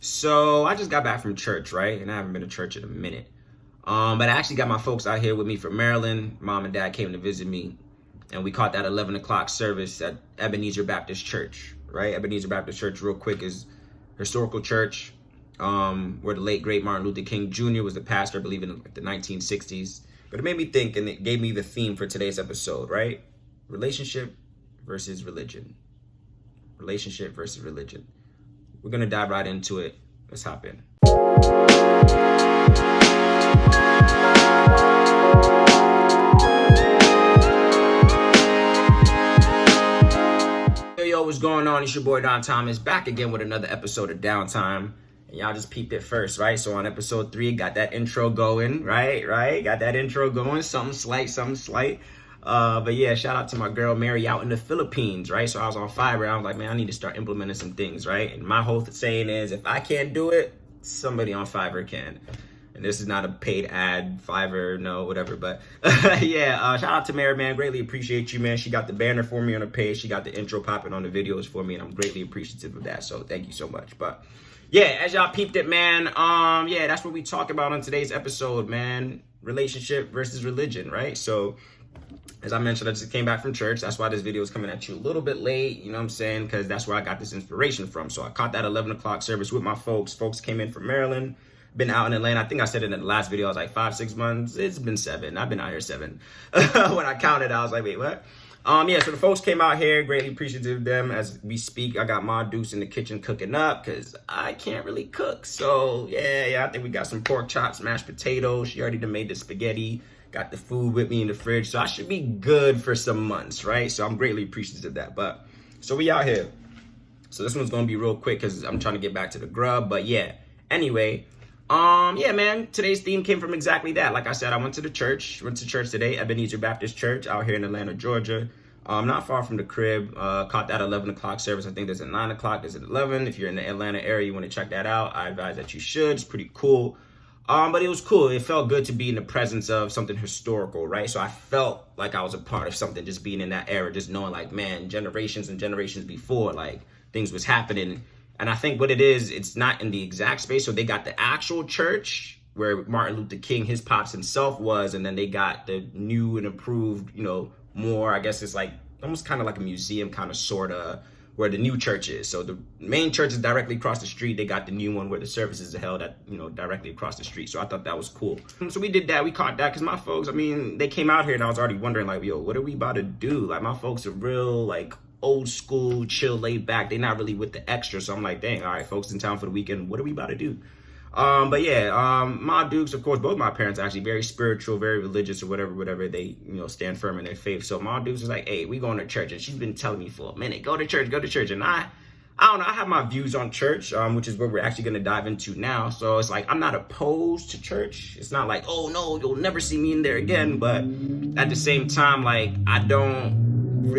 So I just got back from church, right? And I haven't been to church in a minute. But I actually got my folks out here with me from Maryland. Mom and dad came to visit me, and we caught that 11 o'clock service at Ebenezer Baptist Church, right? Ebenezer Baptist Church, real quick, is a historical church where the late, great Martin Luther King Jr. was the pastor, I believe, in the 1960s. But it made me think, and it gave me the theme for today's episode, right? Relationship versus religion. Relationship versus religion. We're going to dive right into it. Let's hop in. Yo, what's going on? It's your boy Don Thomas, back again with another episode of Downtime. And y'all just peeped it first, right? So on episode 3, got that intro going, right? Got that intro going, something slight. But yeah, shout out to my girl Mary out in the Philippines, right? So I was on Fiverr. I was like, man, I need to start implementing some things, right? And my whole saying is, if I can't do it, somebody on Fiverr can. And this is not a paid ad, Fiverr, no, whatever. But yeah, shout out to Mary, man. Greatly appreciate you, man. She got the banner for me on the page. She got the intro popping on the videos for me, and I'm greatly appreciative of that. So thank you so much. But yeah, as y'all peeped it, man, yeah, that's what we talk about on today's episode, man. Relationship versus religion, right? So as I mentioned, I just came back from church. That's why this video is coming at you a little bit late, you know what I'm saying? Because that's where I got this inspiration from. So I caught that 11 o'clock service with my folks. Folks came in from Maryland. Been out in Atlanta. I think I said it in the last video. I was like 5-6 months. It's been 7. I've been out here 7. When I counted, I was like, wait, what? Yeah, so the folks came out here. Greatly appreciative of them. As we speak, I got Ma Deuce in the kitchen cooking up because I can't really cook. So yeah, I think we got some pork chops, mashed potatoes. She already done made the spaghetti. Got the food with me in the fridge. So I should be good for some months, right? So I'm greatly appreciative of that. But so we out here. So this one's going to be real quick because I'm trying to get back to the grub. But yeah, anyway, yeah, man, today's theme came from exactly that. Like I said, I went to church today, Ebenezer Baptist Church out here in Atlanta, Georgia. Not far from the crib. Caught that 11 o'clock service. I think there's a 9 o'clock, there's an 11. If you're in the Atlanta area, you want to check that out, I advise that you should. It's pretty cool. But it was cool. It felt good to be in the presence of something historical, right? So I felt like I was a part of something, just being in that era, just knowing like, man, generations and generations before, like things was happening. And I think what it is, it's not in the exact space. So they got the actual church where Martin Luther King, his pops himself was, and then they got the new and improved, you know, more, I guess it's like almost kind of like a museum kind of sort of where the new church is. So the main church is directly across the street. They got the new one where the services are held at, you know, directly across the street. So I thought that was cool. So we did that. We caught that because my folks, I mean, they came out here and I was already wondering like, yo, what are we about to do? Like my folks are real like old school, chill, laid back. They're not really with the extra. So I'm like, dang, all right, folks in town for the weekend. What are we about to do? But yeah, my Dukes, of course, both my parents are actually very spiritual, very religious or whatever they, you know, stand firm in their faith. So my Dukes was like, hey, we going to church. And she's been telling me for a minute, go to church. And I don't know, I have my views on church, which is what we're actually going to dive into now. So it's like, I'm not opposed to church. It's not like, oh no, you'll never see me in there again. But at the same time, like, I don't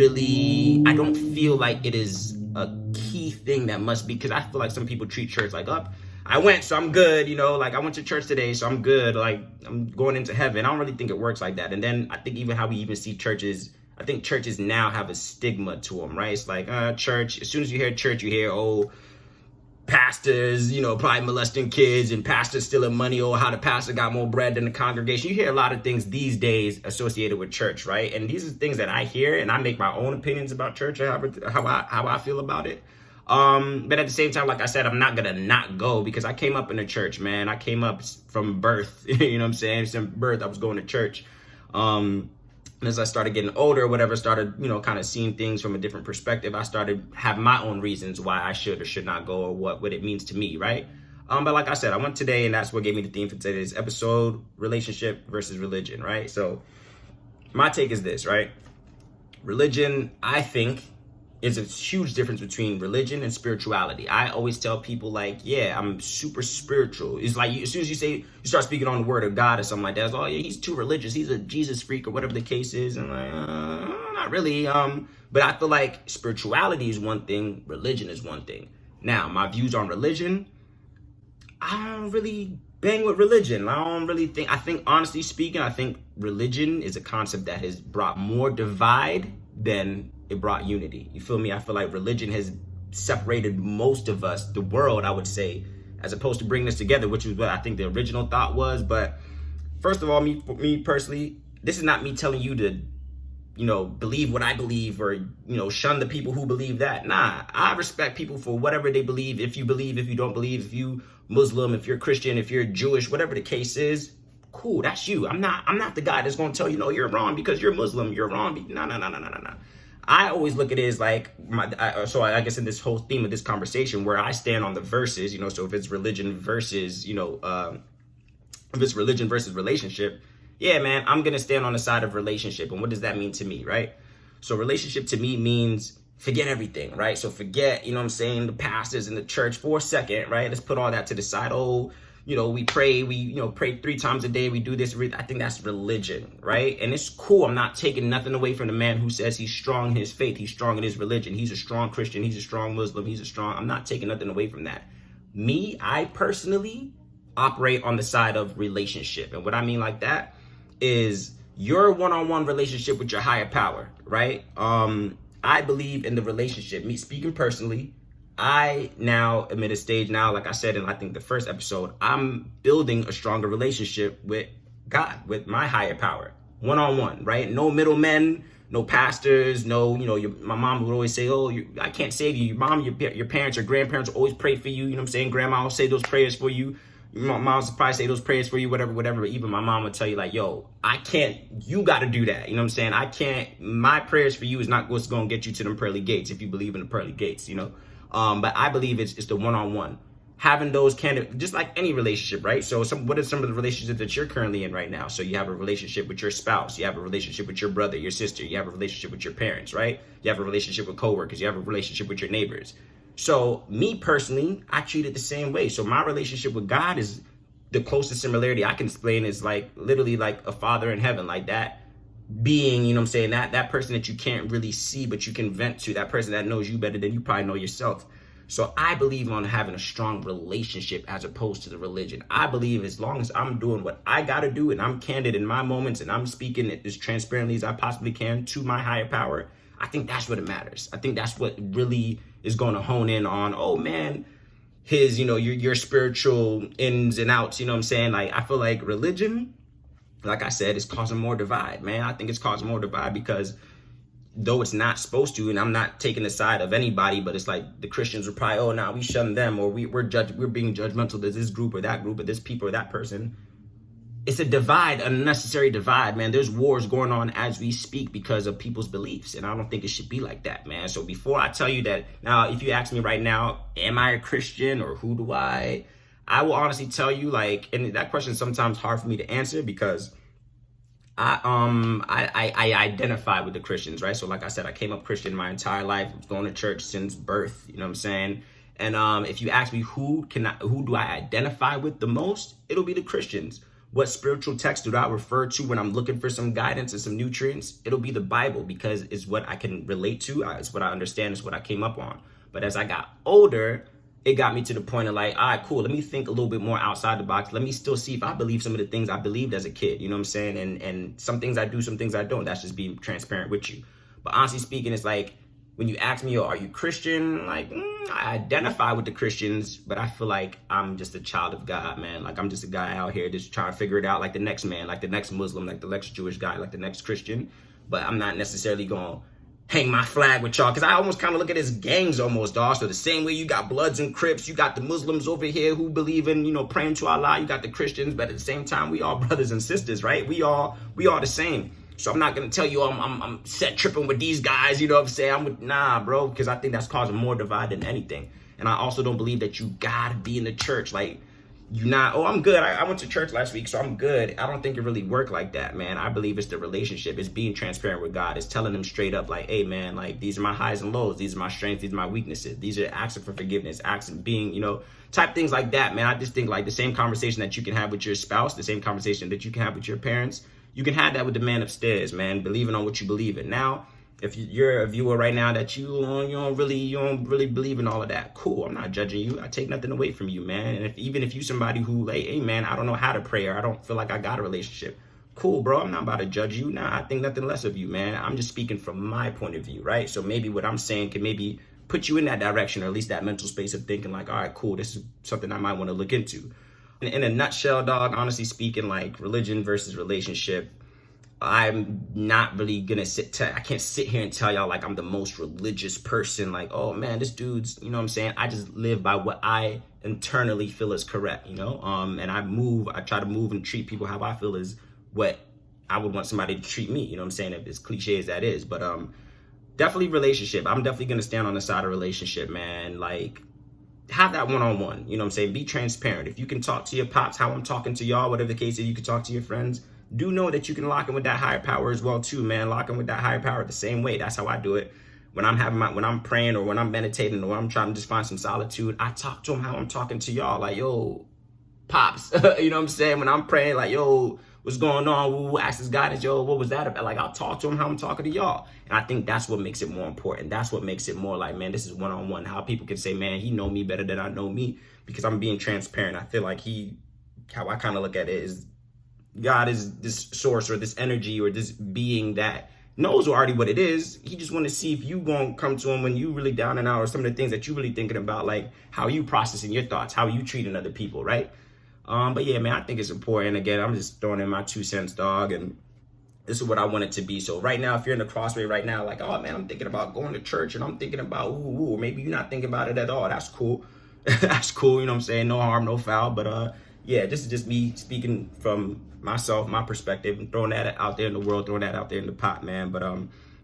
feel like it is a key thing that must be, because I feel like some people treat church like, oh, I went, so I'm good, you know, like I went to church today, so I'm good, like I'm going into heaven. I don't really think it works like that. And then I think even how we even see churches, I think churches now have a stigma to them, right? It's like, church, as soon as you hear church, you hear, oh, pastors, you know, probably molesting kids and pastors stealing money, or how the pastor got more bread than the congregation. You hear a lot of things these days associated with church, right? And these are things that I hear, and I make my own opinions about church and how I feel about it. But at the same time, like I said, I'm not gonna not go because I came up in the church, man. I came up from birth, you know what I'm saying? From birth, I was going to church. And as I started getting older, whatever, started, you know, kind of seeing things from a different perspective, I started having my own reasons why I should or should not go, or what it means to me, right? But like I said, I went today, and that's what gave me the theme for today's episode: relationship versus religion, right? So my take is this, right? Religion, I think, is a huge difference between religion and spirituality. I always tell people like, yeah, I'm super spiritual. It's like as soon as you start speaking on the word of God or something like that, it's, oh yeah, he's too religious. He's a Jesus freak or whatever the case is. And I'm like, not really. But I feel like spirituality is one thing, religion is one thing. Now, my views on religion, I don't really bang with religion. I think honestly speaking, I think religion is a concept that has brought more divide than it brought unity. You feel me? I feel like religion has separated most of us, the world, I would say, as opposed to bringing us together, which is what I think the original thought was. But first of all, me personally, this is not me telling you to, believe what I believe or, shun the people who believe that. Nah, I respect people for whatever they believe. If you believe, if you don't believe, if you Muslim, if you're Christian, if you're Jewish, whatever the case is, cool, that's you. I'm not the guy that's going to tell you, no, you're wrong because you're Muslim. You're wrong. No. I always look at it as like, so I guess in this whole theme of this conversation where I stand on the verses, so if it's religion versus, if it's religion versus relationship, yeah, man, I'm going to stand on the side of relationship. And what does that mean to me, right? So relationship to me means forget everything, right? So forget, the pastors in the church for a second, right? Let's put all that to the side. Oh, we pray, pray 3 times a day. We do this. I think that's religion, right? And it's cool. I'm not taking nothing away from the man who says he's strong in his faith. He's strong in his religion. He's a strong Christian. He's a strong Muslim. I'm not taking nothing away from that. Me, I personally operate on the side of relationship. And what I mean like that is your one-on-one relationship with your higher power, right? I believe in the relationship. Me speaking personally, I now am at a stage now, like I said in I think the first episode, I'm building a stronger relationship with God, with my higher power, one-on-one, right? No middlemen, no pastors, no, my mom would always say, oh, I can't save you. Your mom, your parents or grandparents will always pray for you. You know what I'm saying? Grandma will say those prayers for you. My mom's probably say those prayers for you, whatever. But even my mom would tell you like, yo, I can't, you got to do that. You know what I'm saying? I can't, my prayers for you is not what's going to get you to them pearly gates if you believe in the pearly gates, But I believe it's the one-on-one. Having those just like any relationship, right? So what are some of the relationships that you're currently in right now? So you have a relationship with your spouse. You have a relationship with your brother, your sister. You have a relationship with your parents, right? You have a relationship with coworkers. You have a relationship with your neighbors. So me personally, I treat it the same way. So my relationship with God is the closest similarity I can explain is like literally like a father in heaven, like that being, that person that you can't really see, but you can vent to, that person that knows you better than you probably know yourself. So I believe on having a strong relationship as opposed to the religion. I believe as long as I'm doing what I got to do and I'm candid in my moments and I'm speaking as transparently as I possibly can to my higher power, I think that's what it matters. I think that's what really is going to hone in on, oh man, his, your spiritual ins and outs, Like, I feel like religion, like I said, is causing more divide, man. I think it's causing more divide because though it's not supposed to, and I'm not taking the side of anybody, but it's like the Christians are probably, oh, nah, we shun them, or we're being judgmental to this group or this people or that person. It's a divide, an unnecessary divide, man. There's wars going on as we speak because of people's beliefs. And I don't think it should be like that, man. So before I tell you that, now, if you ask me right now, am I a Christian or who do I will honestly tell you, like, and that question is sometimes hard for me to answer because I identify with the Christians, right? So like I said, I came up Christian my entire life. I was going to church since birth, you know what I'm saying? And if you ask me who do I identify with the most, it'll be the Christians. What spiritual text do I refer to when I'm looking for some guidance and some nutrients? It'll be the Bible because it's what I can relate to. It's what I understand. It's what I came up on. But as I got older, it got me to the point of like, all right, cool. Let me think a little bit more outside the box. Let me still see if I believe some of the things I believed as a kid. You know what I'm saying? And some things I do, some things I don't. That's just being transparent with you. But honestly speaking, it's like when you ask me, are you Christian? Like, I identify with the Christians, but I feel like I'm just a child of God, man. Like I'm just a guy out here just trying to figure it out like the next man, like the next Muslim, like the next Jewish guy, like the next Christian. But I'm not necessarily going to hang my flag with y'all because I almost kind of look at it as gangs almost, dog. So the same way you got Bloods and Crips, you got the Muslims over here who believe in, praying to Allah. You got the Christians, but at the same time, we all brothers and sisters, right? We all the same. So I'm not going to tell you I'm set tripping with these guys, you know what I'm saying? Nah, bro, because I think that's causing more divide than anything. And I also don't believe that you got to be in the church. Like, I'm good. I went to church last week, so I'm good. I don't think it really worked like that, man. I believe it's the relationship. It's being transparent with God. It's telling him straight up, like, hey, man, like, these are my highs and lows. These are my strengths. These are my weaknesses. These are asking for forgiveness, asking, being, type things like that, man. I just think, like, the same conversation that you can have with your spouse, the same conversation that you can have with your parents, you can have that with the man upstairs, man, believing on what you believe in. Now, if you're a viewer right now that you don't really believe in all of that, cool. I'm not judging you. I take nothing away from you, man. And even if you somebody who like, hey, man, I don't know how to pray or I don't feel like I got a relationship, cool, bro. I'm not about to judge you. Nah, I think nothing less of you, man. I'm just speaking from my point of view, right? So maybe what I'm saying can maybe put you in that direction, or at least that mental space of thinking like, all right, cool, this is something I might want to look into. In a nutshell, dog, honestly speaking, like religion versus relationship, I'm not really gonna I can't sit here and tell y'all like I'm the most religious person, like, oh man, this dude's, you know what I'm saying? I just live by what I internally feel is correct, and I try to move and treat people how I feel is what I would want somebody to treat me, you know what I'm saying? If as cliche as that is, but definitely relationship. I'm definitely gonna stand on the side of relationship, man. Like, have that one-on-one, you know what I'm saying? Be transparent. If you can talk to your pops how I'm talking to y'all, whatever the case is, you can talk to your friends. Do know that you can lock in with that higher power as well too, man. Lock in with that higher power the same way. That's how I do it. When I'm praying, or when I'm meditating, or when I'm trying to just find some solitude, I talk to him how I'm talking to y'all. Like, yo, pops, you know what I'm saying? When I'm praying, like, yo, what's going on? Ask his guidance, yo, what was that about? Like, I'll talk to him how I'm talking to y'all. And I think that's what makes it more important. That's what makes it more like, man, this is one-on-one. How people can say, man, he know me better than I know me, because I'm being transparent. I feel like how I kind of look at it is, God is this source or this energy or this being that knows already what it is. He just want to see if you gonna come to him when you really down and out, or some of the things that you really thinking about, like how you processing your thoughts, how you treating other people, right? But yeah, man, I think it's important. Again, I'm just throwing in my 2 cents, dog, and this is what I want it to be. So right now, if you're in the crossway right now, like, oh man, I'm thinking about going to church, and I'm thinking about or maybe you're not thinking about it at all. That's cool. That's cool. You know what I'm saying? No harm, no foul. But yeah, this is just me speaking from myself, my perspective, and throwing that out there in the world, throwing that out there in the pot, man. But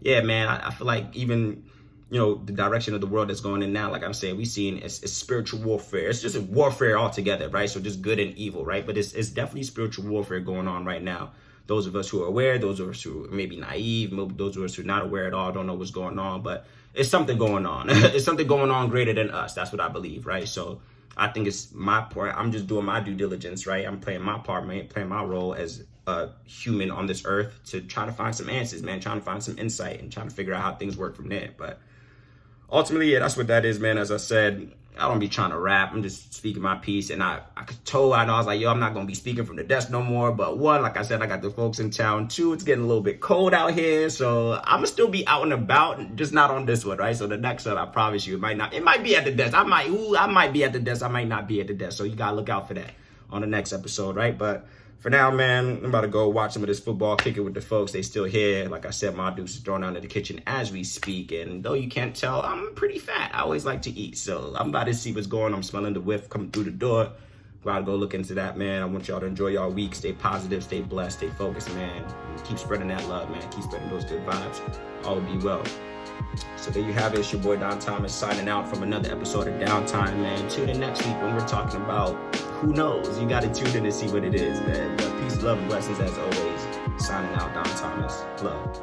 yeah, man, I feel like even, you know, the direction of the world that's going in now, like I'm saying, we seeing it's spiritual warfare. It's just a warfare altogether, right? So just good and evil, right? But it's definitely spiritual warfare going on right now. Those of us who are aware, those of us who are maybe naive, those of us who are not aware at all, don't know what's going on, but it's something going on. It's something going on greater than us. That's what I believe, right? So I think it's my part. I'm just doing my due diligence, right? I'm playing my part, man, playing my role as a human on this earth to try to find some answers, man, trying to find some insight and trying to figure out how things work from there. But ultimately, yeah, that's what that is, man. As I said, I don't be trying to rap. I'm just speaking my piece. And I know, I was like, yo, I'm not going to be speaking from the desk no more. But one, like I said, I got the folks in town. Two, it's getting a little bit cold out here. So I'm going to still be out and about, just not on this one, right? So the next one, I promise you, it might be at the desk. I might be at the desk. I might not be at the desk. So you got to look out for that on the next episode, right? But for now, man, I'm about to go watch some of this football, kick it with the folks. They still here. Like I said, my deuce is thrown out in the kitchen as we speak. And though you can't tell, I'm pretty fat. I always like to eat. So I'm about to see what's going on. I'm smelling the whiff coming through the door. About to go look into that, man. I want y'all to enjoy y'all week. Stay positive, stay blessed, stay focused, man. And keep spreading that love, man. Keep spreading those good vibes. All will be well. So there you have it. It's your boy Don Thomas signing out from another episode of Downtime, man. Tune in next week when we're talking about who knows. You got to tune in to see what it is, man. But peace, love, and blessings as always. Signing out, Don Thomas. Love.